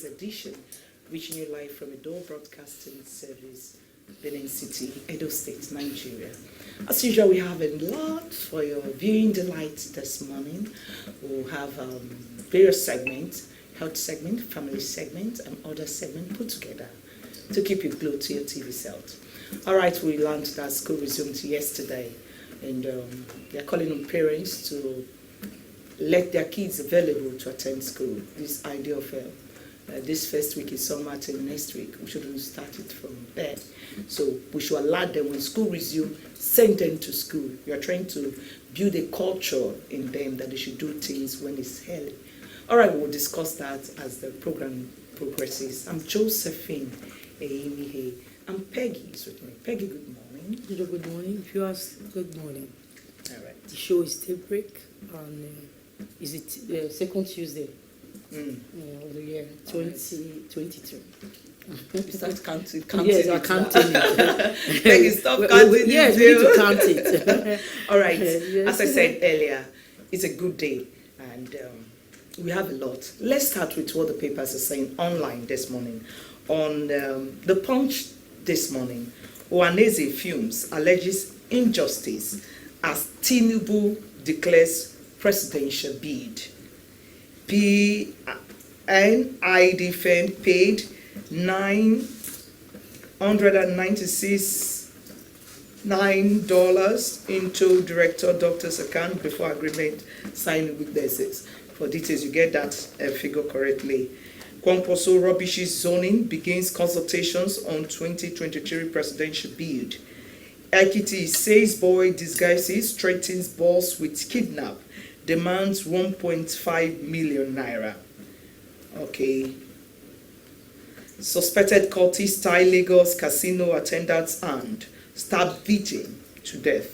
Thursday's edition, reaching you live from Edo Broadcasting Service, Benin City, Edo State, Nigeria. As usual, we have a lot for your viewing delight this morning. We'll have various segments, health segment, family segment, and other segment put together to keep you glued to your TV set. All right, we learned that school resumed yesterday, and they're calling on parents to let their kids available to attend school. This idea of this first week is summer till next week. We shouldn't start it from there. So we should allow them when school resumes, send them to school. We are trying to build a culture in them that they should do things when it's early. All right, we'll discuss that as the program progresses. I'm Josephine Eimihe. And Peggy is with me. Peggy, good morning. Good morning. Viewers, good morning. All right. The show is Daybreak, and is it second Tuesday of the year 2022? You start counting. Yes, I'm counting it. Peggy, stop counting. Yes, we need to count it. All right. Yes. As I said earlier, it's a good day, and we have a lot. Let's start with what the papers are saying online this morning. On the Punch this morning, Ohaneze Films alleges injustice as Tinubu declares presidential bid. PNID firm paid $996 into director doctor's account before agreement signed with witnesses. For details, you get that figure correctly. Kwankwaso rubbishes zoning begins consultations on 2023 presidential bid. Ekiti says boy disguises, threatens boss with kidnap, demands 1.5 million naira. Okay. Suspected cultist tie Lagos casino attendants and stabbed victim to death.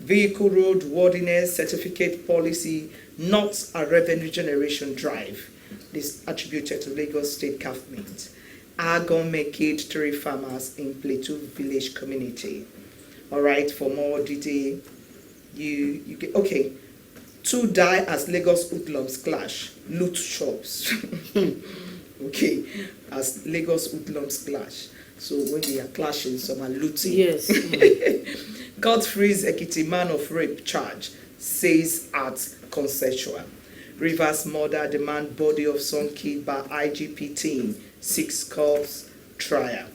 Vehicle road worthiness certificate policy not a revenue generation drive. This attributed to Lagos State Government. Argon Mekid 3 farmers in Plateau Village community. All right, for more detail, you get, okay. 2 die as Lagos hoodlums clash, loot shops. Okay, as Lagos hoodlums clash. So when they are clashing, some are looting. Yes. Court frees Ekiti man of rape charge, says at consensual. Rivers murder demand body of son killed by IGP team, 6 courts trial.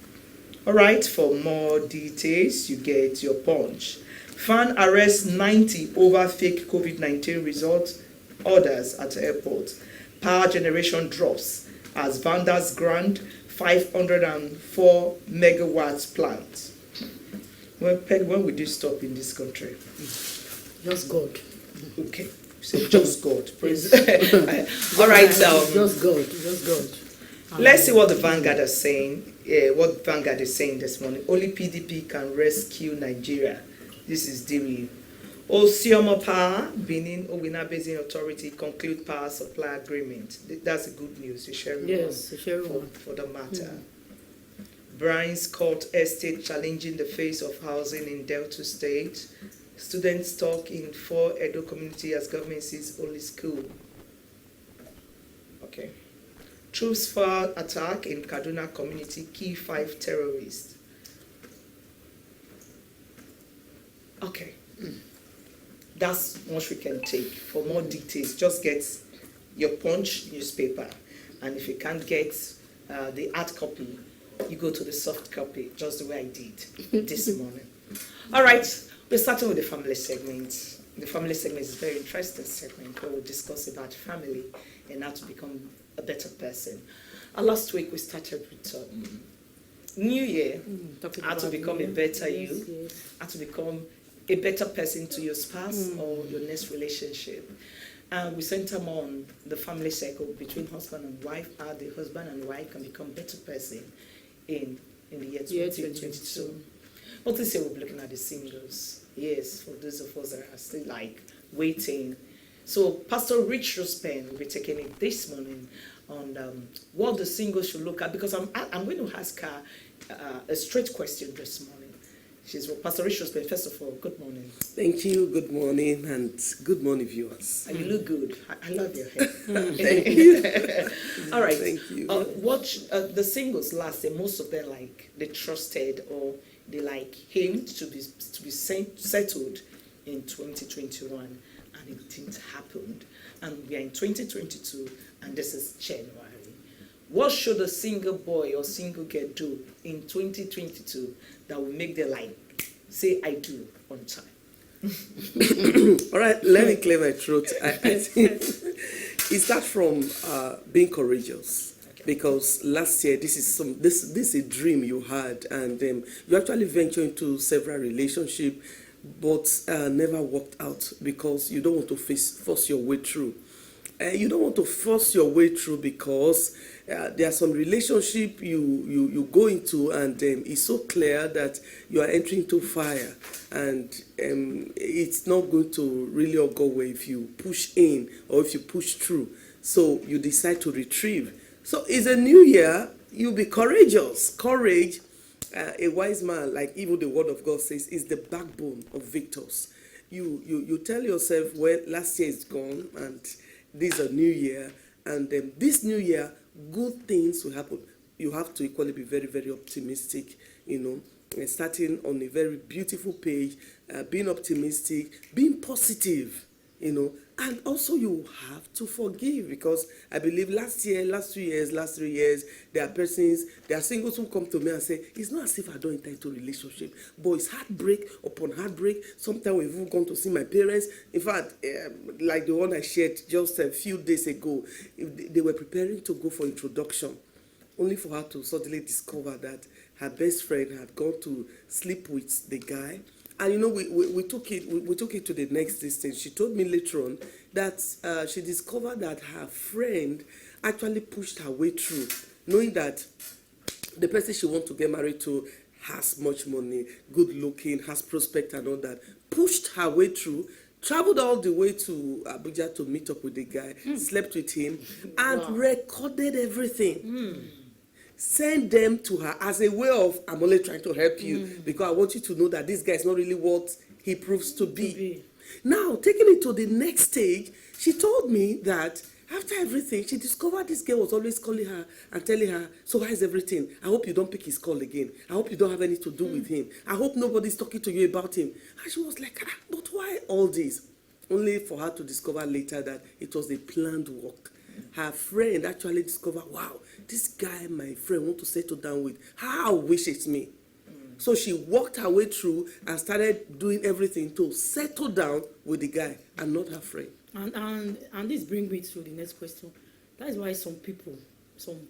All right, for more details, you get your Punch. Fan arrests 90 over fake COVID-19 results orders at airport. Power generation drops as Vandas grant 504 megawatts plant. When would you stop in this country? Just God. Okay. Say just God. Praise. All right. Just God. Just God. Let's see what the Vanguard is saying. What Vanguard is saying this morning. Only PDP can rescue Nigeria. This is Diri. Osiomo Power, Benin Owina Basin Authority conclude power supply agreement. That's a good news. You share Yes, for the matter. Brian's Court Estate challenging the face of housing in Delta State. Students talk in 4 Edo community as government sees only school. Okay. Troops fire attack in Kaduna community, key 5 terrorists. Okay. That's much we can take. For more details, just get your Punch newspaper. And if you can't get the hard copy, you go to the soft copy, just the way I did this morning. All right. We're starting with the family segment. The family segment is a very interesting segment where we discuss about family and how to become a better person. Last week we started with New Year, how to become a better you, how to become a better person to your spouse or your next relationship. And we center more on the family cycle between husband and wife, how the husband and wife can become a better person in the year 2022. But this year we'll be looking at the singles. Yes, for those of us that are still like waiting. So Pastor Rich Rospen will be taking it this morning on what the singles should look at, because I'm going to ask her a straight question this morning. She's with Pastor Richard's. First of all, good morning. Thank you. Good morning, and good morning, viewers. And you look good. I love your hair. Thank you. All right. Thank you. Watch the singles last year. Most of them like they trusted or they like aimed to be settled in 2021, and it didn't happen. And we are in 2022, and this is January. What should a single boy or single girl do in 2022 that will make them like say I do on time? All right, let me clear my throat. I think it starts from being courageous. Okay. Because last year, this is a dream you had, and you actually ventured into several relationships, but never worked out because you don't want to force your way through. You don't want to force your way through because there are some relationship you go into, and it's so clear that you are entering into fire, and it's not going to really all go away if you push in or if you push through. So you decide to retrieve. So it's a new year. You be courageous. Courage, a wise man, like even the word of God says, is the backbone of victors. You tell yourself, well, last year is gone, and this is a new year, and this new year, good things will happen. You have to equally be very, very optimistic, and starting on a very beautiful page, being optimistic, being positive, and also you have to forgive, because I believe last year, last 2 years, last 3 years, there are singles who come to me and say, it's not as if I don't enter into a relationship, but it's heartbreak upon heartbreak. Sometimes we've even gone to see my parents. In fact, like the one I shared just a few days ago, they were preparing to go for introduction, only for her to suddenly discover that her best friend had gone to sleep with the guy. And we took it to the next distance. She told me later on that she discovered that her friend actually pushed her way through, knowing that the person she wants to get married to has much money, good looking, has prospect and all that, pushed her way through, traveled all the way to Abuja to meet up with the guy, slept with him, and recorded everything. Send them to her as a way of, I'm only trying to help you because I want you to know that this guy is not really what he proves to be. Now, taking it to the next stage, she told me that after everything, she discovered this girl was always calling her and telling her, so how's everything? I hope you don't pick his call again. I hope you don't have anything to do with him. I hope nobody's talking to you about him. And she was like, but why all this? Only for her to discover later that it was a planned work. Her friend actually discovered, wow, this guy my friend want to settle down with, how I wish it's me. So she walked her way through and started doing everything to settle down with the guy and not her friend. And this brings me to the next question. That is why some people, some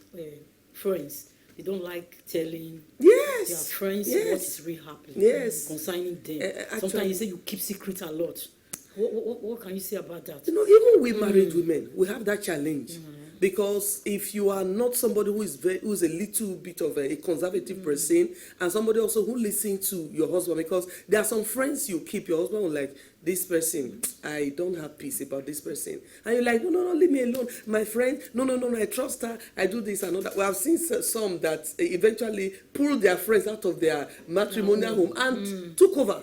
friends, they don't like telling their friends what is really happening concerning them. Sometimes you say you keep secret a lot. What can you say about that? Even we married women, we have that challenge. Because if you are not somebody who is a little bit of a conservative person, and somebody also who listens to your husband, because there are some friends you keep, your husband will like, this person, I don't have peace about this person. And you're like, no, leave me alone. My friend, no, I trust her, I do this and all that. Well, I've seen some that eventually pulled their friends out of their matrimonial home and took over.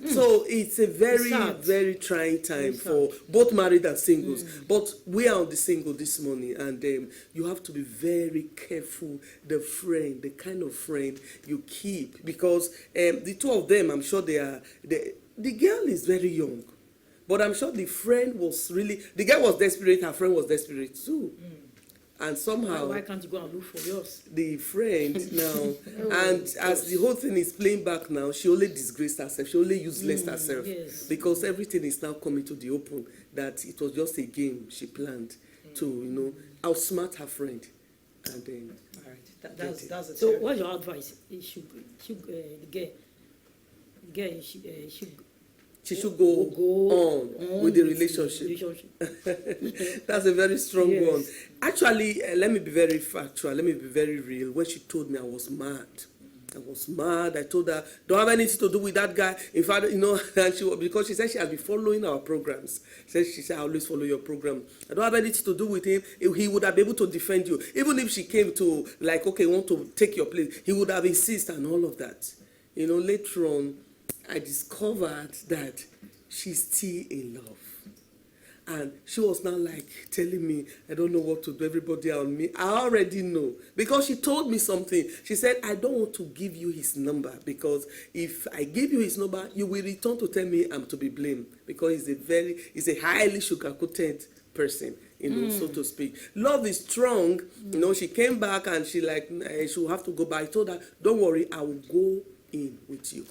So it's a very, very trying time for both married and singles. But we are on the single this morning, and you have to be very careful the kind of friend you keep, because the two of them, I'm sure the girl is very young, but I'm sure the guy was desperate, her friend was desperate too. And somehow, why can't you go and look for yours? The friend now, and as the whole thing is playing back now, she only disgraced herself, she only useless herself, because everything is now coming to the open that it was just a game she planned to, outsmart her friend. And then, all right, that's a so what's your advice? The girl she should go on with the relationship. That's a very strong one. Actually, let me be very factual. Let me be very real. When she told me, I was mad. I told her, don't have anything to do with that guy. In fact, and because she said she has been following our programs. She said, I always follow your program. I don't have anything to do with him. He would have been able to defend you. Even if she came to, want to take your place, he would have insisted and all of that. later on, I discovered that she's still in love. And she was now like telling me, I don't know what to do, everybody on me. I already know. Because she told me something. She said, I don't want to give you his number, because if I give you his number, you will return to tell me I'm to be blamed. Because he's a highly sugar-coated person, so to speak. Love is strong. She came back and she she will have to go. But I told her, don't worry, I will go in with you.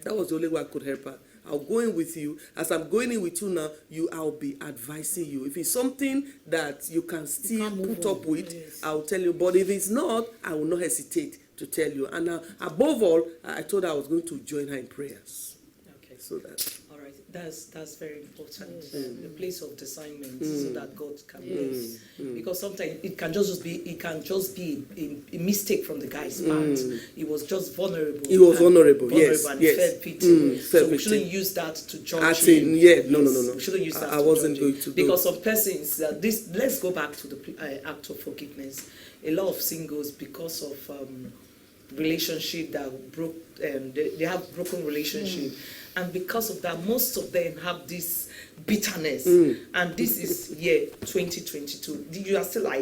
That was the only way I could help her. I'll go in with you. As I'm going in with you now, I'll be advising you. If it's something that you can still put up with, yes, I'll tell you. But if it's not, I will not hesitate to tell you. And above all, I told her I was going to join her in prayers. Okay. So that. All right. That's very important. The place of discernment, so that God can bless. Because sometimes it can just be a mistake from the guy's part. He was just vulnerable. He was vulnerable. Yes. And yes. felt pity. So we shouldn't use that to judge him. No. We shouldn't use that. I wasn't going to. Because some persons, let's go back to the act of forgiveness. A lot of singles, because of relationship that broke, they have broken relationship. And because of that, most of them have this bitterness. And this is year 2022. You are still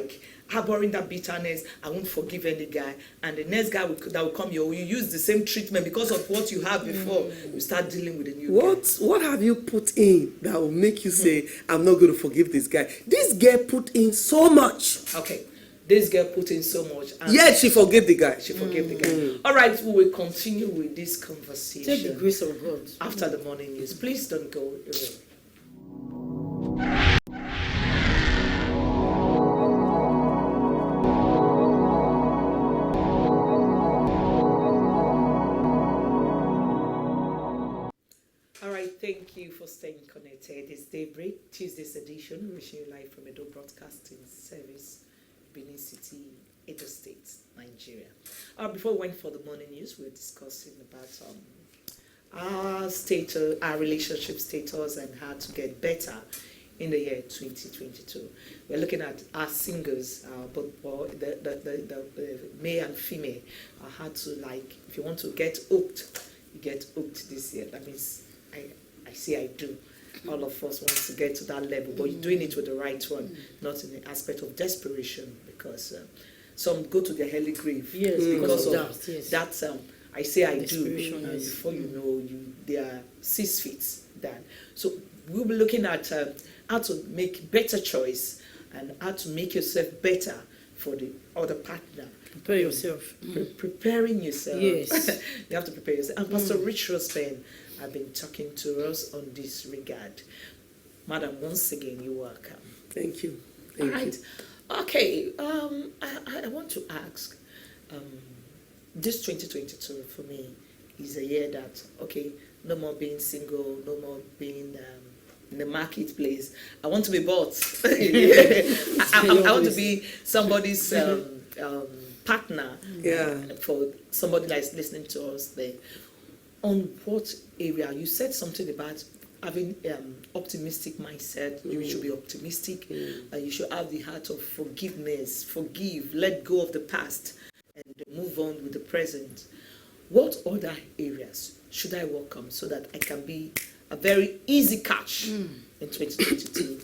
harboring that bitterness. I won't forgive any guy. And the next guy that will come, you use the same treatment because of what you have before. You start dealing with a new guy. What have you put in that will make you say, I'm not going to forgive this guy? This girl put in so much. Okay. This girl put in so much. And yet she forgave the guy. She forgave the guy. All right, we will continue with this conversation. Take the grace of God. After the morning news. Please don't go away. All right, thank you for staying connected. It's Daybreak, Tuesday's edition. Wishing you live from Edo Broadcasting Service, Benin City, Edo State, Nigeria. Before we went for the morning news, we were discussing about our relationship status and how to get better in the year 2022. We're looking at our singles, both the male and female, how to if you want to get hooked, you get hooked this year. That means I say I do. All of us want to get to that level, but you're doing it with the right one, not in the aspect of desperation, because some go to their early grave because of that. I say I do, and before you know, they are 6 feet down. So we'll be looking at how to make better choice and how to make yourself better for the other partner. Prepare yourself. Preparing yourself. Yes. You have to prepare yourself. And Pastor Rich Rospen have been talking to us on this regard. Madam, once again, you're welcome. Thank you. All right. Okay. I want to ask, this 2022 for me is a year that, no more being single, no more being in the marketplace. I want to be bought. I want to be somebody's partner. For somebody that's listening to us there. On what area? You said something about having optimistic mindset. You should be optimistic. You should have the heart of forgiveness. Forgive, let go of the past, and move on with the present. What other areas should I work on so that I can be a very easy catch in 2022?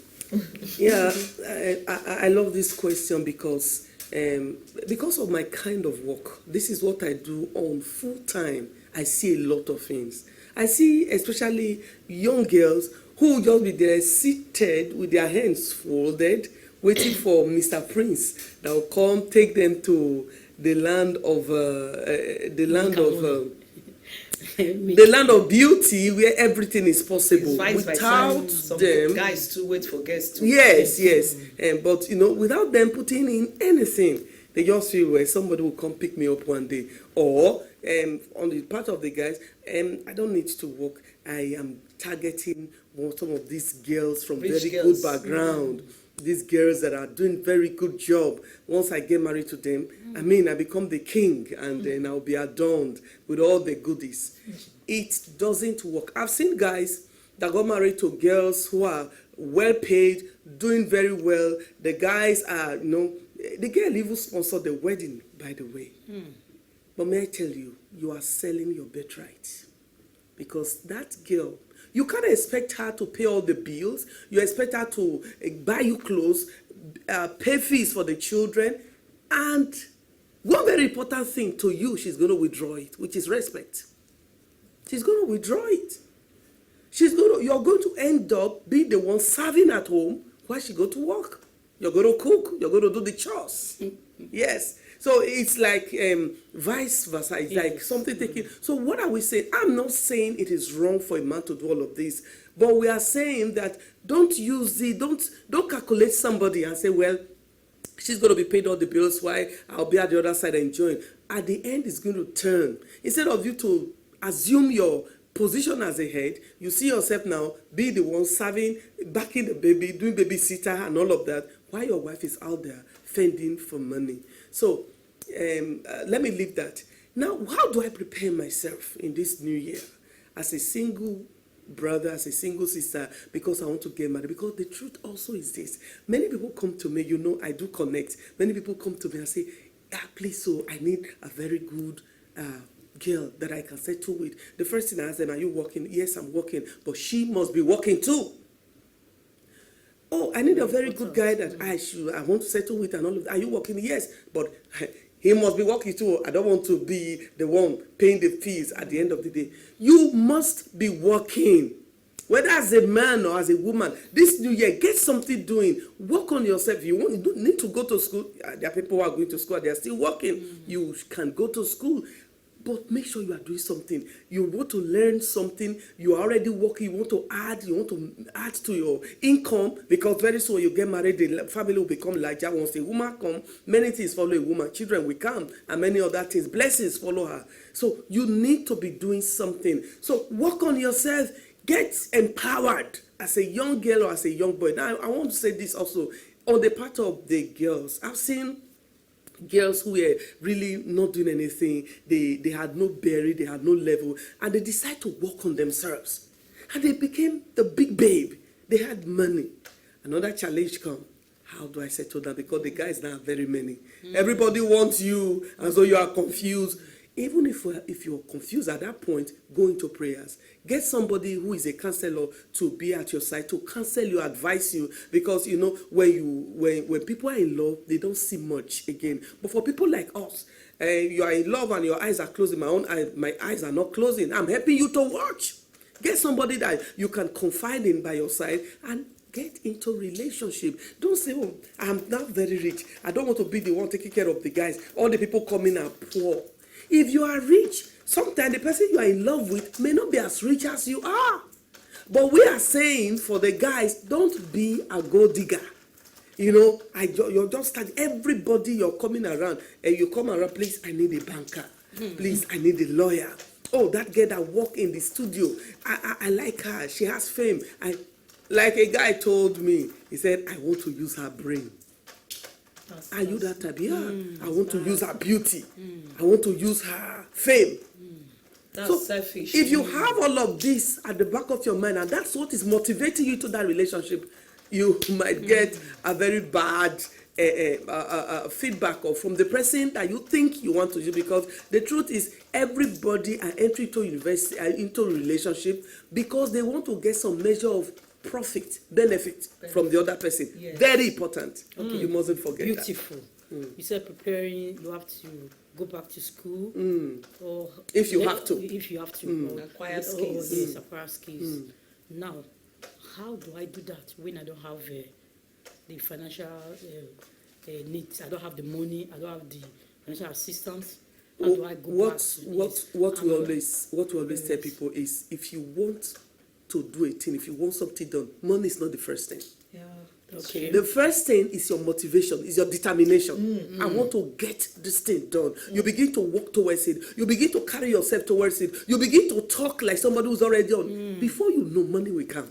I love this question because of my kind of work. This is what I do on full time. I see a lot of things. I see especially young girls who just be there seated with their hands folded, waiting for Mr. Prince that will come take them to the land of beauty, where everything is possible. Without them, guys to wait for guests to. Yes. But without them putting in anything, they just feel, well, somebody will come pick me up one day. Or on the part of the guys, I don't need to work. I am targeting some of these girls from very good background. These girls that are doing very good job. Once I get married to them, I become the king, and then I'll be adorned with all the goodies. It doesn't work. I've seen guys that got married to girls who are well paid, doing very well. The guys are, the girl even sponsored the wedding, by the way. But may I tell you, you are selling your birthright. Because that girl, you can't expect her to pay all the bills. You expect her to buy you clothes, pay fees for the children. And one very important thing to you, she's going to withdraw it, which is respect. She's going to withdraw it. You're going to end up being the one serving at home while she go to work. You're going to cook. You're going to do the chores. Yes. So it's like vice versa. It's like something taking. So what are we saying? I'm not saying it is wrong for a man to do all of this, but we are saying that don't calculate somebody and say, well, she's going to be paid all the bills while I'll be at the other side enjoying. At the end, it's going to turn. Instead of you to assume your position as a head, you see yourself now be the one serving, backing the baby, doing babysitter and all of that, while your wife is out there fending for money. So let me leave that. Now, how do I prepare myself in this new year as a single brother, as a single sister, because I want to get married? Because the truth also is this. Many people come to me, you know, I do connect. Many people come to me and say, please, so I need a very good girl that I can settle with. The first thing I ask them, are you working? Yes, I'm working, but she must be working too. Oh, I need a very good guy that I want to settle with and all of that. Are you working? Yes, but he must be working too. I don't want to be the one paying the fees at the end of the day. You must be working. Whether as a man or as a woman, this new year, get something doing. Work on yourself. You don't need to go to school. There are people who are going to school. They are still working. You can go to school. But make sure you are doing something. You want to learn something. You are already working. You want to add to your income, because very soon when you get married, the family will become larger. Once a woman comes, many things follow a woman. Children will come, and many other things. Blessings follow her. So you need to be doing something. So work on yourself. Get empowered as a young girl or as a young boy. Now, I want to say this also on the part of the girls. I've seen girls who were really not doing anything. They had no bearing, they had no level, and they decided to work on themselves. And they became the big babe. They had money. Another challenge come. How do I settle that? Because the guys now are very many. Everybody wants you, and so you are confused. Even if you're confused at that point, go into prayers. Get somebody who is a counselor to be at your side, to counsel you, advise you. Because, you know, when people are in love, they don't see much again. But for people like us, you are in love and your eyes are closing. My eyes are not closing. I'm helping you to watch. Get somebody that you can confide in by your side and get into relationship. Don't say, oh, I'm not very rich. I don't want to be the one taking care of the guys. All the people coming are poor. If you are rich, sometimes the person you are in love with may not be as rich as you are. But we are saying for the guys, don't be a gold digger. You know, you're just starting. Everybody you're coming around, and you come around, please, I need a banker. Please, I need a lawyer. Oh, that girl that work in the studio, I like her. She has fame. Like a guy told me, he said, I want to use her brain. Are you that type? Yeah. I want to use her beauty. I want to use her fame. That's so selfish. If you have all of this at the back of your mind, and that's what is motivating you to that relationship, you might get a very bad feedback from the person that you think you want to use. Because the truth is, everybody are entering into university, into a relationship because they want to get some measure of benefit from the other person. Yes. Very important. Okay. You mustn't forget that. Beautiful. You said preparing, you have to go back to school. Or if you have to. If you have to. Acquire skills. Yes, acquire skills. Now, how do I do that when I don't have the financial needs? I don't have the money. I don't have the financial assistance. How do I go back to what we always tell people is, if you want to do a thing, if you want something done, money is not the first thing. Yeah. Okay. The first thing is your motivation, is your determination. I want to get this thing done. You begin to walk towards it. You begin to carry yourself towards it. You begin to talk like somebody who's already on. Before you know, money will come.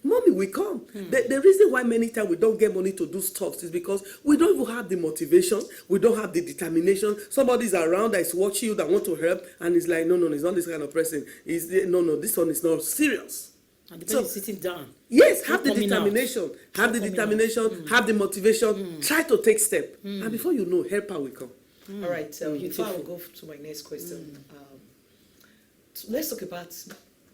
Money will come. The reason why many times we don't get money to do stuff is because we don't even have the motivation. We don't have the determination. Somebody's around that is watching you, that want to help, and it's like, no, it's not this kind of person. This one is not serious. And the person is sitting down. Yes, have the determination. Have the determination, have the motivation. Try to take step. And before you know, helper will come. All right, before I will go to my next question, let's talk about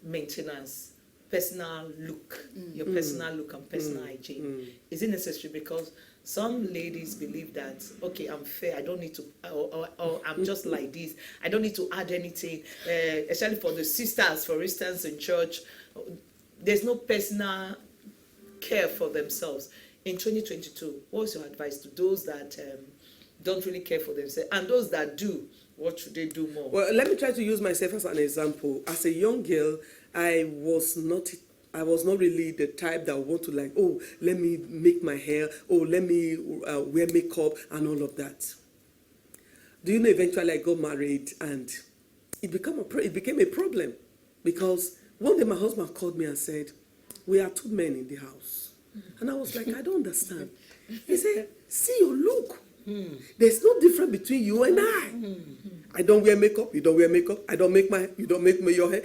maintenance, personal look, your personal look and personal hygiene. Is it necessary? Because some ladies believe that, okay, I'm fair, I don't need to, or I'm just like this, I don't need to add anything, especially for the sisters, for instance, in church, there's no personal care for themselves. In 2022, what's your advice to those that don't really care for themselves, and those that do, what should they do more? Well, let me try to use myself as an example. As a young girl, I was not really the type that would want to like, oh, let me make my hair, oh, let me wear makeup and all of that. Do you know, eventually I got married and it became a problem, because one day my husband called me and said, we are 2 men in the house. And I was like, I don't understand. He said, see your look. There's no difference between you and I. I don't wear makeup, you don't wear makeup. I don't make my, you don't make your hair.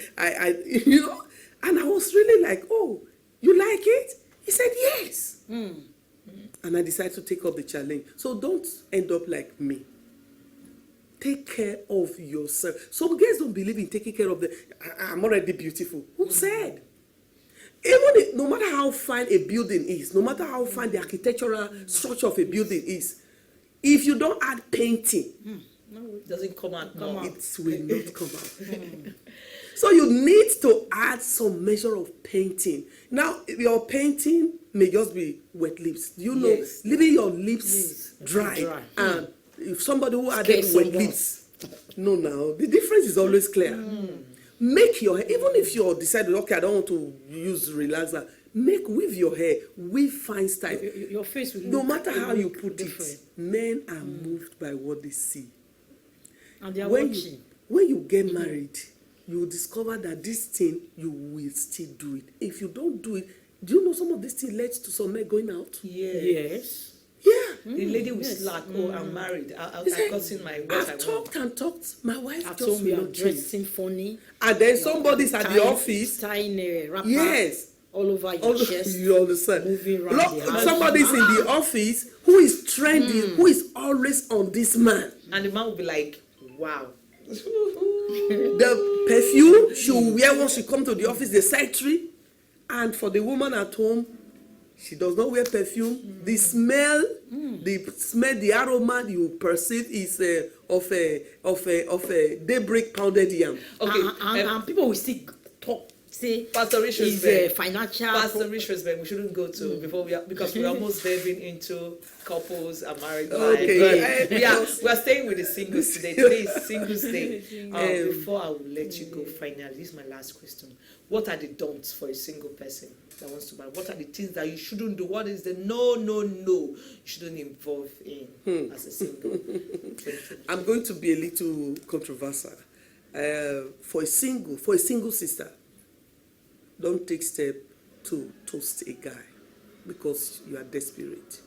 You know. And I was really like, oh, you like it? He said, yes. And I decided to take up the challenge. So don't end up like me. Take care of yourself. Some girls don't believe in taking care of I'm already beautiful. Who said? Even if, no matter how fine a building is, no matter how fine the architectural structure of a building is, if you don't add painting, it doesn't come out. It will not come out. So you need to add some measure of painting. Now, your painting may just be wet lips. You know, leaving your lips dry. And if somebody who added wet lips, no, now the difference is always clear. Make your hair, even if you're decided, okay, I don't want to use relaxer, weave your hair, weave fine style. Your face will no matter how you put different. It, men are moved by what they see. And they are watching. When you get married, you will discover that this thing, you will still do it. If you don't do it, do you know some of this thing leads to some men going out? Yes. Yeah. The lady will slack, oh, I'm married. I've gotten my wife. I've talked and talked. My wife I've just told me will I'm not dressing funny. And then somebody's at the office. Tying a wrapper. Yes. All over your chest. You understand? Moving around the house. Somebody's in the office who is trending, who is always on this man. And the man will be like, wow. The perfume she will wear when she come to the office, the secretary. And for the woman at home, she does not wear perfume. The smell, the aroma you perceive is of a daybreak pounded yam. Okay, and people will still talk. Say Pastor is a financial. Pastor Richardsburg, we shouldn't go to because we're almost delving into couples and married life. Okay. We are staying with the singles today. Today is Singles Day. Before I will let you go, finally, this is my last question. What are the don'ts for a single person that wants to marry? What are the things that you shouldn't do? What is the no you shouldn't involve in as a single? I'm going to be a little controversial. For a single sister, don't take step to toast a guy because you are desperate.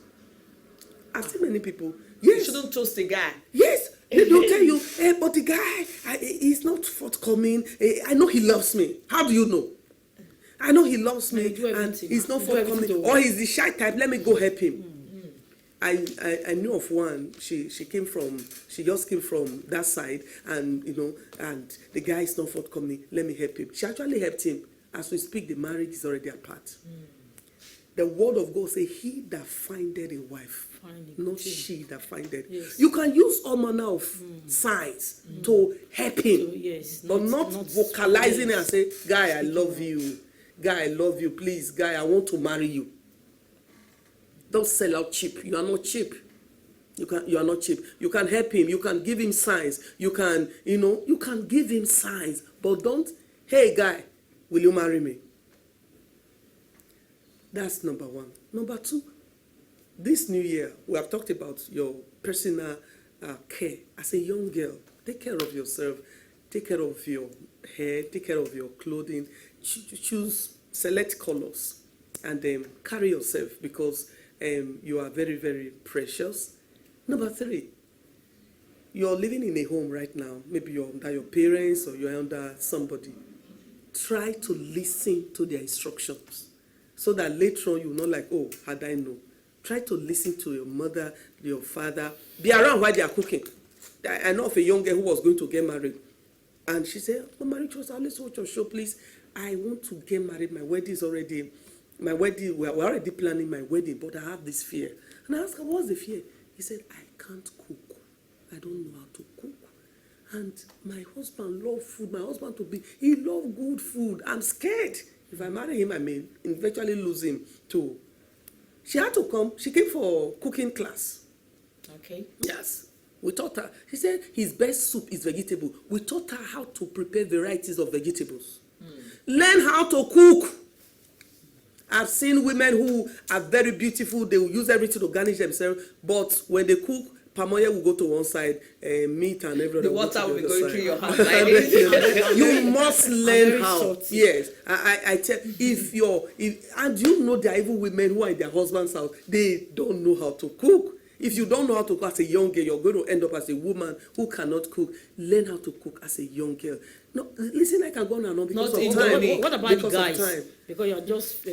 I've seen many people. Yes, you shouldn't toast a guy. Yes, they don't tell you. But the guy, he's not forthcoming. I know he loves me. How do you know? I know he loves me, and he's not forthcoming. Or he's the shy type. Let me go help him. I knew of one. She just came from that side, and and the guy is not forthcoming. Let me help him. She actually helped him. As we speak, the marriage is already apart. The word of God says, "He that findeth a wife, not she that findeth." Yes. You can use all manner of signs to help him, but not vocalizing it and say, "Guy, I love you. Guy, I love you. Please, guy, I want to marry you." Don't sell out cheap. You are not cheap. You are not cheap. You can help him. You can give him signs. You can give him signs, but don't. Hey, guy, will you marry me? That's number one. Number two, this new year, we have talked about your personal care. As a young girl, take care of yourself. Take care of your hair. Take care of your clothing. Choose select colors, and carry yourself because you are very, very precious. Number three, you're living in a home right now. Maybe you're under your parents or you're under somebody. Try to listen to their instructions so that later on you're not like, oh, had I known. Try to listen to your mother, your father. Be around while they are cooking. I know of a young girl who was going to get married. And she said, oh, marriage was always watch your show, please. I want to get married. My wedding is already, we're already planning my wedding, but I have this fear. And I asked her, what's the fear? He said, I can't cook. I don't know how to cook. And my husband loves food. My husband he loves good food. I'm scared. If I marry him, I may eventually lose him too. She had to come. She came for cooking class. Okay. Yes. We taught her. She said his best soup is vegetable. We taught her how to prepare varieties of vegetables. Learn how to cook. I've seen women who are very beautiful. They will use everything to garnish themselves. But when they cook, palm oil will go to one side, meat and everything. The water will be going through your hand like this. You must learn how. Salty. Yes, I tell and you know there are even women who are in their husband's house. They don't know how to cook. If you don't know how to cook as a young girl, you're going to end up as a woman who cannot cook. Learn how to cook as a young girl. No, listen, I can go on and on because of time. What about you guys? Because you're just.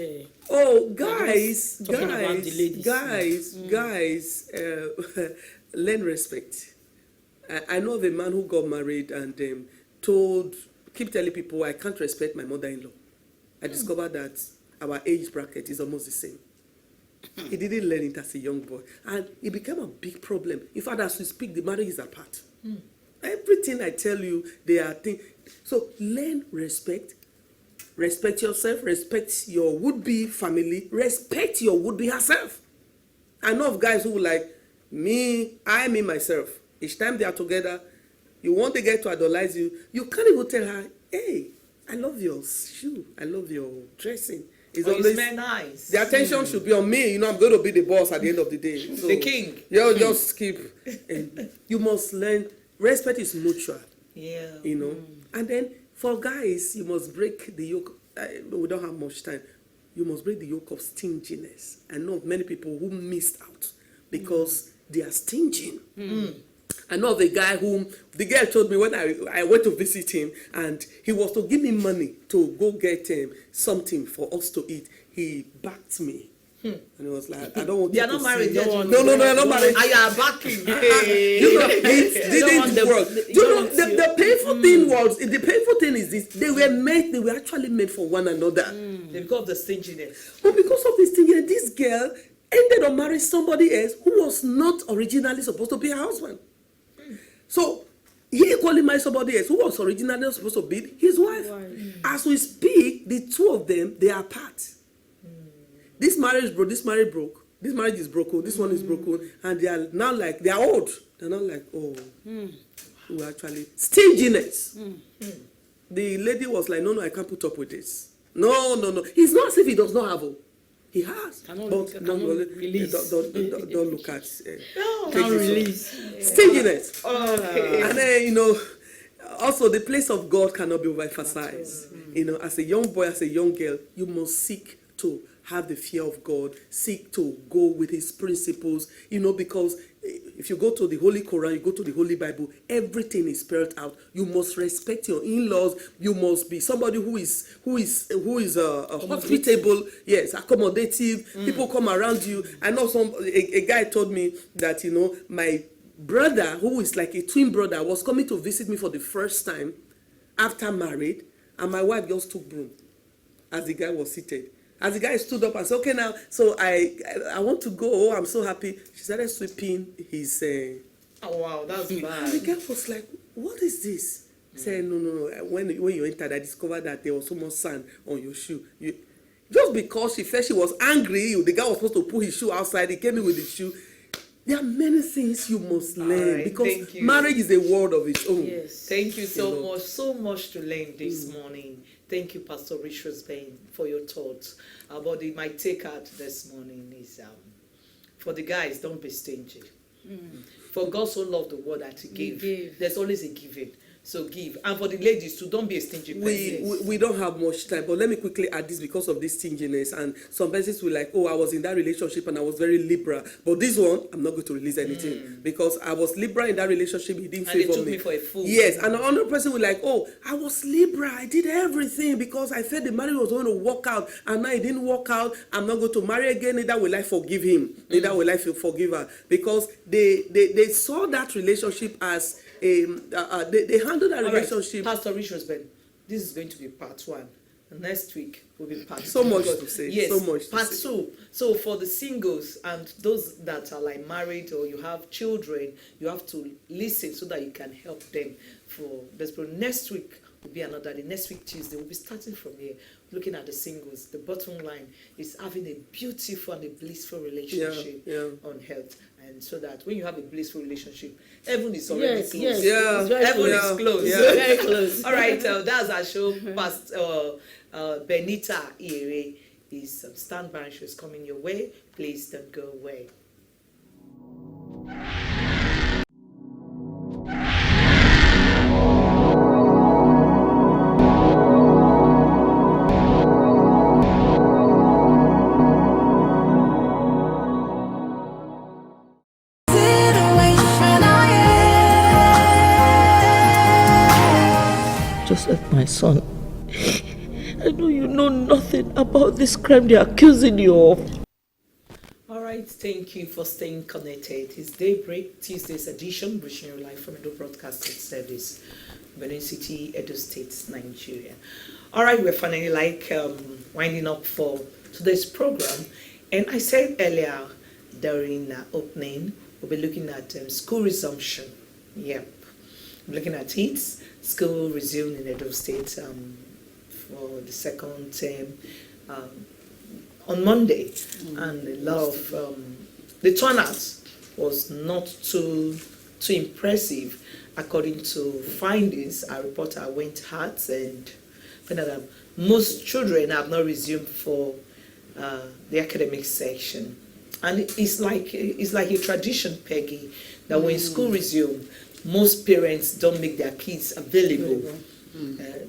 Guys, learn respect. I know of a man who got married and keep telling people, I can't respect my mother-in-law. I discovered that our age bracket is almost the same. He didn't learn it as a young boy. And it became a big problem. In fact, as we speak, the marriage is apart. Everything I tell you, they are things. So learn respect. Respect yourself. Respect your would-be family. Respect your would-be herself. I know of guys who like, me, myself. Each time they are together, you want the guy to idolize you. You can't even tell her, hey, I love your shoe. I love your dressing. It's you always smell nice. The attention should be on me. I'm going to be the boss at the end of the day. So the king. You just keep. You must learn. Respect is mutual. Yeah. And then for guys, you must break the yoke. We don't have much time. You must break the yoke of stinginess. I know of many people who missed out because they are stingy. I know of a guy whom the girl told me when I went to visit him, and he was to give me money to go get something for us to eat. He backed me. And he was like, I don't want you are not married yet. No, you're not married. I am backing. It didn't work. The painful thing was, the painful thing is this, they were actually made for one another. Because of the stinginess. But because of this stinginess, this girl ended up marrying somebody else who was not originally supposed to be her husband. So he equally married somebody else who was originally supposed to be his wife. As we speak, the two of them, they are apart. This marriage broke. This marriage is broken. This one is broken. And they are now like, they are old. They're not like, who actually, stinginess. The lady was like, no, I can't put up with this. No. It's not as if he does not have. He has. Don't look at. Can't release. Stinginess. And then, also the place of God cannot be overemphasized. As a young boy, as a young girl, you must seek to have the fear of God, seek to go with his principles, because if you go to the Holy Quran, you go to the Holy Bible, everything is spelled out. You must respect your in-laws. You must be somebody who is hospitable, yes, accommodative. People come around you. I know a guy told me that my brother, who is like a twin brother, was coming to visit me for the first time after married, and my wife just took broom as the guy was seated. As the guy stood up and said, okay, now, so I want to go. Oh, I'm so happy. She started sweeping his... oh, wow, that's bad. And the guy was like, what is this? He said, no. When you entered, I discovered that there was so much sand on your shoe. Just because she felt she was angry, the guy was supposed to put his shoe outside. He came in with his shoe. There are many things you must learn because marriage is a world of its own. Yes. Thank you so much to learn this morning. Thank you, Pastor Richard Bain, for your thoughts. But my take out this morning is for the guys, don't be stingy. For God so loved the world that he gave. There's always a giving. So give. And for the ladies too, don't be a stingy person. We don't have much time, but let me quickly add this because of this stinginess. And some persons will like, oh, I was in that relationship and I was very liberal. But this one, I'm not going to release anything because I was liberal in that relationship. He didn't favor me. And they took me for a fool. Yes, and another person will like, oh, I was liberal. I did everything because I felt the marriage was going to work out, and now it didn't work out. I'm not going to marry again. Neither will I forgive him. Neither will I forgive her, because they saw that relationship as they handled that relationship. Right. Pastor Rich Roseman, this is going to be part 1. Next week will be part 2. So much to say. Yes, so much part 2. So for the singles and those that are like married or you have children, you have to listen so that you can help them for this. Next week will be another day. Next week, Tuesday, we'll be starting from here, looking at the singles. The bottom line is having a beautiful and a blissful relationship on health. And so that when you have a blissful relationship, heaven is already close. Yes, Heaven is close. Yeah. Very close. All right, that's our show. Past Benita Ire is Stand By. She's coming your way. Please don't go away. Just like my son. I know you know nothing about this crime they're accusing you of. All right, thank you for staying connected. It's Daybreak, Tuesday's edition, reaching you live from Edo Broadcasting Service, Benin City, Edo State, Nigeria. All right, we're finally winding up for today's program. And I said earlier during opening, we'll be looking at school resumption. Yep, we're looking at it. School resumed in Edo State for the second term on Monday, and a lot of the turnout was not too impressive, according to findings. Our reporter went out and found that most children have not resumed for the academic section, and it's like a tradition, Peggy, that when school resumes, most parents don't make their kids available.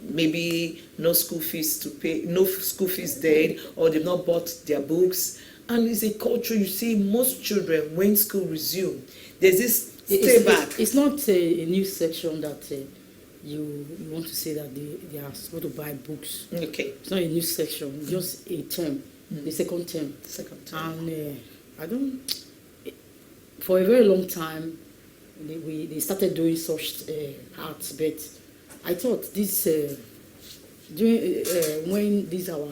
Maybe no school fees to pay, no school fees there, or they've not bought their books. And it's a culture. You see, most children, when school resume, there's this stay back. It's not a new section that you want to say that they are supposed to buy books. Okay. It's not a new section, just a term, the second term. Second term. And for a very long time, they started doing such arts, but I thought this when this our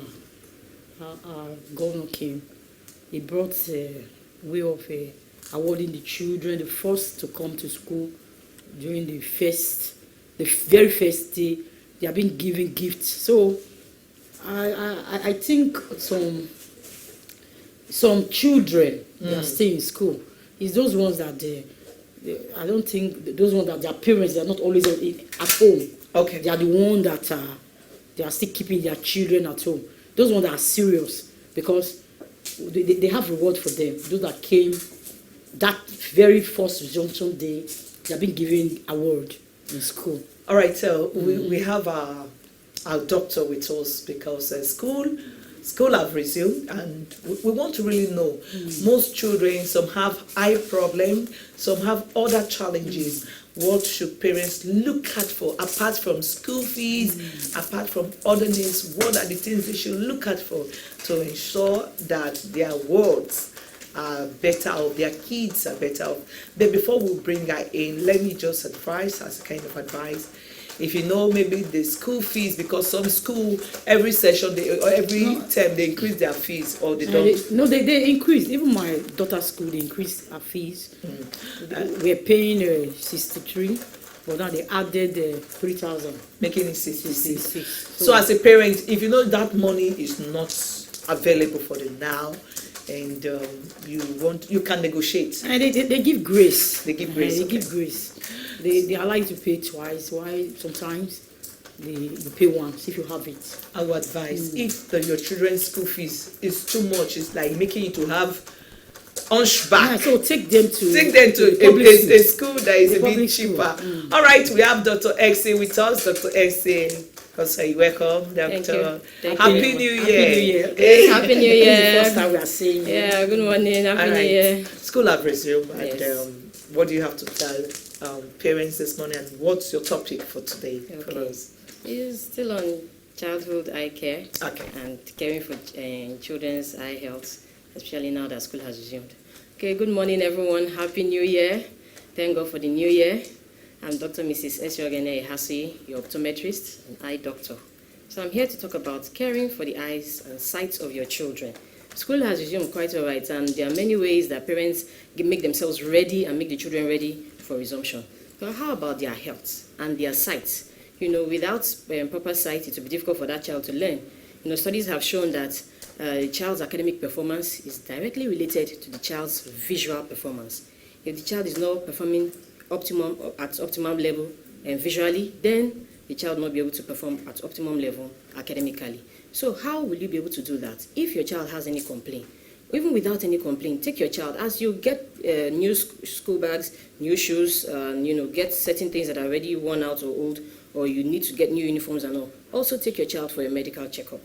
governor came, he brought a way of awarding the children, the first to come to school during the very first day. They have been given gifts. So I think some children that are still in school is those ones that I don't think those ones that their parents, they are not always at home. Okay. They are the ones that they are still keeping their children at home. Those ones that are serious, because they have reward for them. Those that came that very first resumption day, they have been given award in school. All right, so we have our doctor with us, because school have resumed, and we want to really know. Most children, some have eye problem, some have other challenges. What should parents look out for, apart from school fees, apart from other needs? What are the things they should look out for to ensure that their wards are better off, their kids are better off? But before we bring her in, let me just advise, as a kind of advice, if you know maybe the school fees, because some school every session every term they increase their fees, or they don't. They increase. Even my daughter's school, they increased her fees. We're paying 63, but now they added 3,000, making it 66. So as a parent, if you know that money is not available for them now, and you can negotiate. And they give grace. They give grace. They give grace. They allow you to pay twice. Why sometimes you pay once if you have it. I would advise if your children's school fees is too much, it's like making you to have hunchback. Yeah, so take them to a school that is a bit cheaper. Mm. All right, we have Dr. Exie with us. Dr. Exie, you're welcome, Doctor. Happy New Year. Happy New Year. Yes, Happy New This is the Year. first time we are seeing you. Yeah, good morning. Happy All New Year. right, school have resumed, and Yes. what do you have to tell parents this morning, and what's your topic for today for Okay. us? It's still on childhood eye care Okay. and caring for children's eye health, especially now that school has resumed. Okay, good morning, everyone. Happy New Year. Thank God for the new year. I'm Dr. Mrs. Esiogene Hasi, your optometrist and eye doctor. So I'm here to talk about caring for the eyes and sight of your children. School has resumed quite all right, and there are many ways that parents make themselves ready and make the children ready for resumption. But how about their health and their sight? Without proper sight, it will be difficult for that child to learn. Studies have shown that a child's academic performance is directly related to the child's visual performance. If the child is not performing at optimum level and visually, then the child will not be able to perform at optimum level academically. So how will you be able to do that? If your child has any complaint, even without any complaint, take your child as you get new school bags, new shoes, get certain things that are already worn out or old, or you need to get new uniforms and all. Also take your child for a medical checkup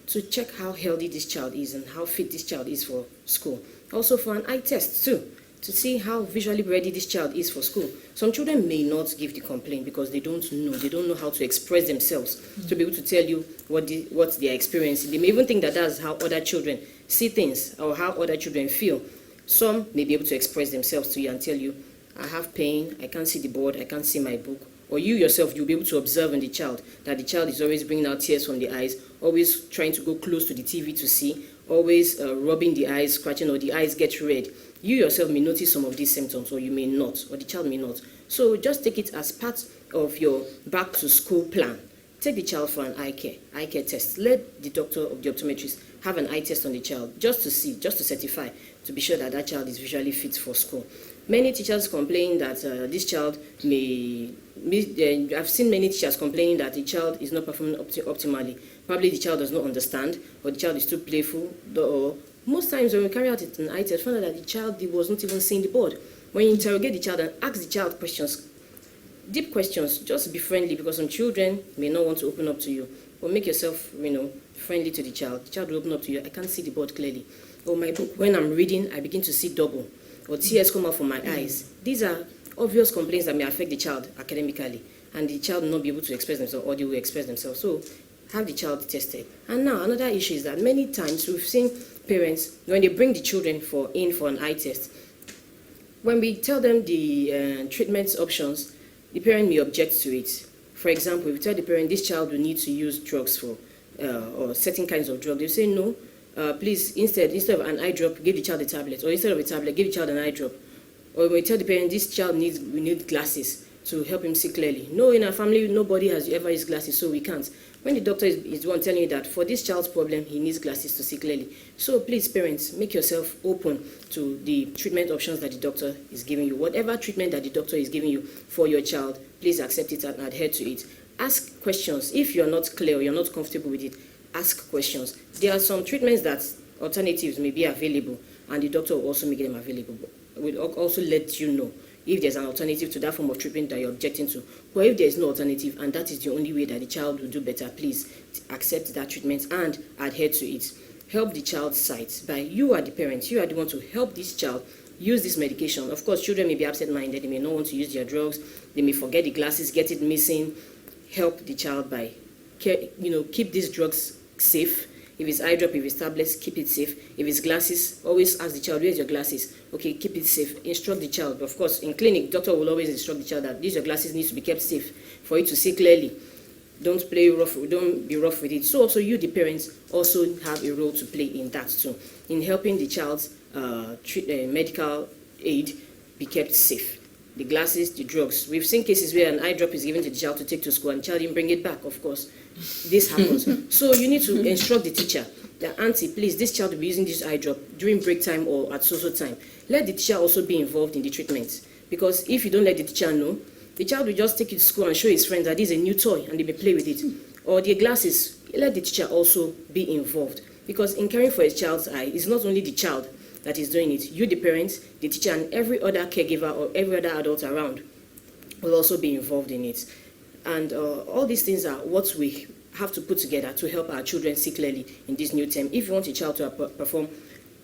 to check how healthy this child is and how fit this child is for school. Also for an eye test too, to see how visually ready this child is for school. Some children may not give the complaint because they don't know how to express themselves to be able to tell you what they are experiencing. They may even think that that's how other children see things or how other children feel. Some may be able to express themselves to you and tell you, I have pain, I can't see the board, I can't see my book. Or you yourself, you'll be able to observe in the child that the child is always bringing out tears from the eyes, always trying to go close to the TV to see, always rubbing the eyes, scratching, or the eyes get red. You yourself may notice some of these symptoms, or you may not, or the child may not. So just take it as part of your back to school plan. Take the child for an eye care test. Let the doctor or the optometrist have an eye test on the child just to see, just to certify, to be sure that that child is visually fit for school. Many teachers complain that this child I've seen many teachers complaining that the child is not performing optimally. Probably the child does not understand, or the child is too playful, or most times when we carry out an eye test, find out that the child was not even seeing the board. When you interrogate the child and ask the child questions, deep questions, just be friendly, because some children may not want to open up to you. But make yourself, friendly to the child. The child will open up to you. I can't see the board clearly. Or my book, when I'm reading, I begin to see double. Or tears come out from my eyes. These are obvious complaints that may affect the child academically, and the child will not be able to express themselves, or they will express themselves. So have the child tested. And now another issue is that many times we've seen parents, when they bring the children in for an eye test, when we tell them the treatment options, the parent may object to it. For example, if we tell the parent this child will need to use drugs for or certain kinds of drugs, they say no. Please, instead of an eye drop, give the child a tablet, or instead of a tablet, give the child an eye drop. Or when we tell the parent this child we need glasses to help him see clearly. No, in our family, nobody has ever used glasses, so we can't. When the doctor is the one telling you that for this child's problem, he needs glasses to see clearly. So please, parents, make yourself open to the treatment options that the doctor is giving you. Whatever treatment that the doctor is giving you for your child, please accept it and adhere to it. Ask questions. If you're not clear or you're not comfortable with it, ask questions. There are some treatments that alternatives may be available, and the doctor will also make them available. Will also let you know if there's an alternative to that form of treatment that you're objecting to. But if there is no alternative and that is the only way that the child will do better, please accept that treatment and adhere to it. Help the child's sight. You are the parent, you are the one to help this child use this medication. Of course, children may be absent-minded, they may not want to use their drugs, they may forget the glasses, get it missing. Help the child by, keep these drugs safe. If it's eye drop, if it's tablets, keep it safe. If it's glasses, always ask the child, where's your glasses? Okay, keep it safe. Instruct the child. Of course, in clinic, doctor will always instruct the child that these your glasses need to be kept safe for you to see clearly. Don't be rough with it. So also you, the parents, also have a role to play in that too, in helping the child's medical aid be kept safe. The glasses, the drugs. We've seen cases where an eye drop is given to the child to take to school and the child didn't bring it back, of course. This happens. So you need to instruct the teacher that, auntie, please, this child will be using this eye drop during break time or at social time. Let the teacher also be involved in the treatment. Because if you don't let the teacher know, the child will just take it to school and show his friends that this is a new toy and they may play with it. Or the glasses, let the teacher also be involved. Because in caring for a child's eye, it's not only the child that is doing it. You, the parents, the teacher, and every other caregiver or every other adult around will also be involved in it. And all these things are what we have to put together to help our children see clearly in this new term. If you want a child to perform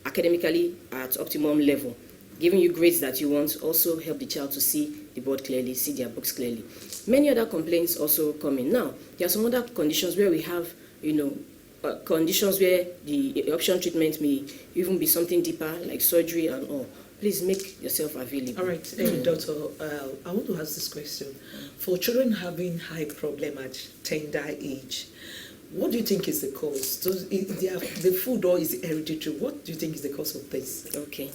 academically at optimum level, giving you grades that you want, also help the child to see the board clearly, see their books clearly. Many other complaints also come in. Now, there are some other conditions where we have, conditions where the option treatment may even be something deeper, like surgery and all. Please make yourself available. All right, Doctor, I want to ask this question. For children having high problem at tender age, what do you think is the cause? The food or is it hereditary? What do you think is the cause of this? Okay.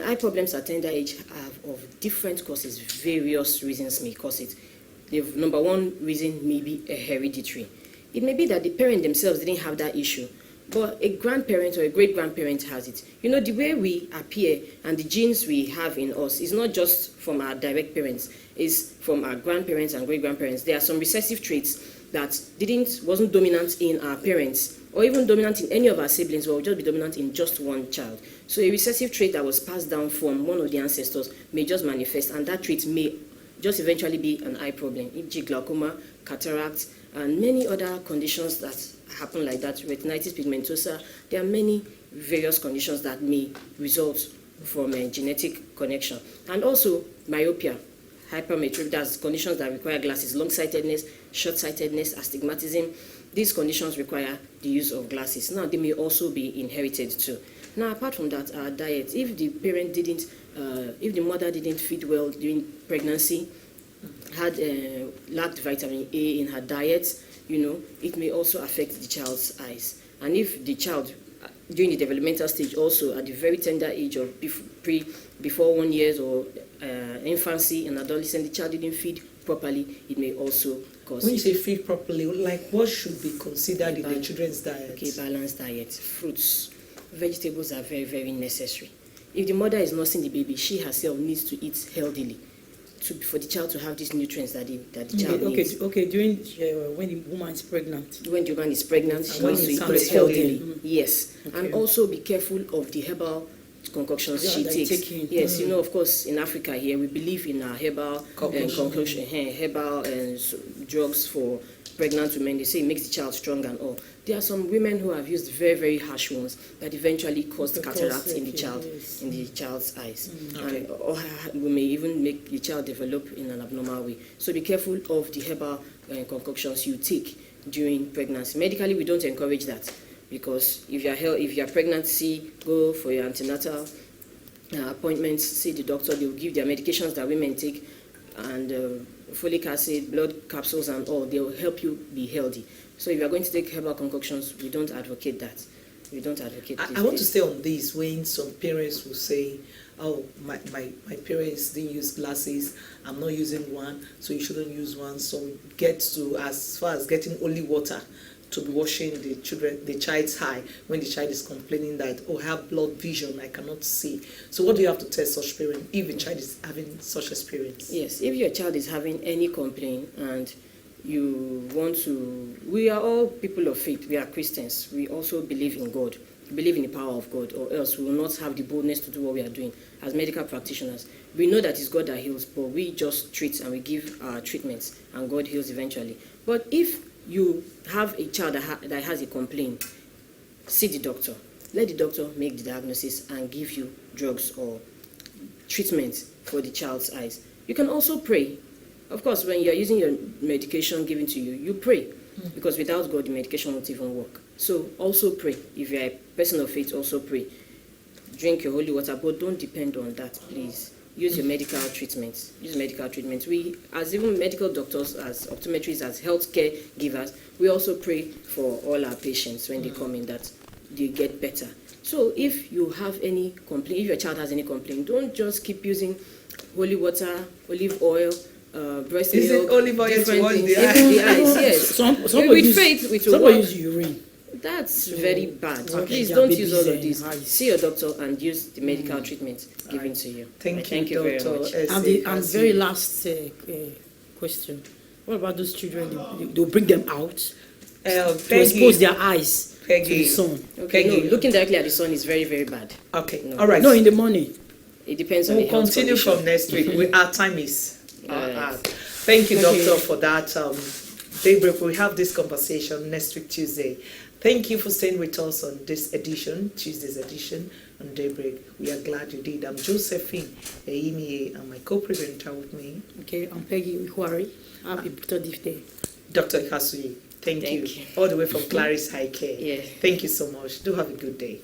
Eye problems at tender age have of different causes. Various reasons may cause it. The number one reason may be a hereditary. It may be that the parent themselves didn't have that issue, but a grandparent or a great-grandparent has it. The way we appear and the genes we have in us is not just from our direct parents, it's from our grandparents and great-grandparents. There are some recessive traits that wasn't dominant in our parents or even dominant in any of our siblings, but will just be dominant in just one child. So a recessive trait that was passed down from one of the ancestors may just manifest, and that trait may just eventually be an eye problem, e.g. glaucoma, cataract, and many other conditions that happen like that, retinitis pigmentosa. There are many various conditions that may result from a genetic connection. And also myopia, hypermetropia, that's conditions that require glasses, long-sightedness, short-sightedness, astigmatism. These conditions require the use of glasses. Now, they may also be inherited too. Now, apart from that, our diet, if the mother didn't feed well during pregnancy, lacked vitamin A in her diet, it may also affect the child's eyes. And if the child, during the developmental stage, also at the very tender age of before 1 year or infancy and adolescence, the child didn't feed properly, it may also cause. When you say feed properly, like what should be considered in the children's diet? Okay, balanced diet, fruits, vegetables are very, very necessary. If the mother is nursing the baby, she herself needs to eat healthily for the child to have these nutrients that the child needs. Okay, during when the woman is pregnant. When the woman is pregnant, she when needs to it eat healthily. Mm-hmm. Yes, Okay. and also be careful of the herbal concoctions she that takes. taking. Yes, of course, in Africa here, we believe in our herbal concoction, herbal drugs for pregnant women. They say it makes the child strong and all. There are some women who have used very, very harsh ones that eventually caused cataract in the child's eyes. Okay. Or we may even make the child develop in an abnormal way. So be careful of the herbal concoctions you take during pregnancy. Medically, we don't encourage that, because if you are pregnant, go for your antenatal appointments, see the doctor. They will give their medications that women take, and folic acid, blood capsules, and all. They will help you be healthy. So if you are going to take herbal concoctions, we don't advocate that. We don't advocate this. I want to stay on this when some parents will say, oh, my parents didn't use glasses, I'm not using one, so you shouldn't use one. So get to as far as getting only water to be washing the child's eye when the child is complaining that, oh, I have blurred vision, I cannot see. So what do you have to tell such parents if a child is having such experience? Yes, if your child is having any complaint and you want to, we are all people of faith, we are Christians, we also believe in God, believe in the power of God, or else we will not have the boldness to do what we are doing as medical practitioners. We know that it's God that heals, but we just treat and we give our treatments, and God heals eventually. But if you have a child that has a complaint, see the doctor. Let the doctor make the diagnosis and give you drugs or treatment for the child's eyes. You can also pray. Of course, when you're using your medication given to you, you pray, because without God, the medication won't even work. So also pray. If you're a person of faith, also pray. Drink your holy water, but don't depend on that, please. Use your medical treatments. Use medical treatments. We, as even medical doctors, as optometrists, as healthcare givers, we also pray for all our patients when they come in that they get better. So if you have any complaint, if your child has any complaint, don't just keep using holy water, olive oil, breast milk. Is it olive oil to wash the eyes? Even the eyes, yes. With faith, it will work. Use urine. That's very bad. Okay, Please yeah, don't babies use all of and this. eyes. See your doctor and use the medical treatment given to you. Thank Thank you, you very Dr. much. And very last question. What about those children? They'll bring them out to expose their eyes Peggy. to the sun. Okay, Peggy. no, looking directly at the sun is very, very bad. Okay, No. all right. No, in the morning. It depends on We'll the health continue condition. from next week. Our time is. Alright. Thank you, Okay. Doctor, for that. Daybreak, we have this conversation next week, Tuesday. Thank you for staying with us on this edition, Tuesday's edition on Daybreak. We are glad you did. I'm Josephine Eimie, and my co-presenter with me, Okay, I'm Peggy Ihuari. Happy productive day. Dr. Ikasuyi. Thank you. Thank you. All the way from Clarice High Care. Yeah. Thank you so much. Do have a good day.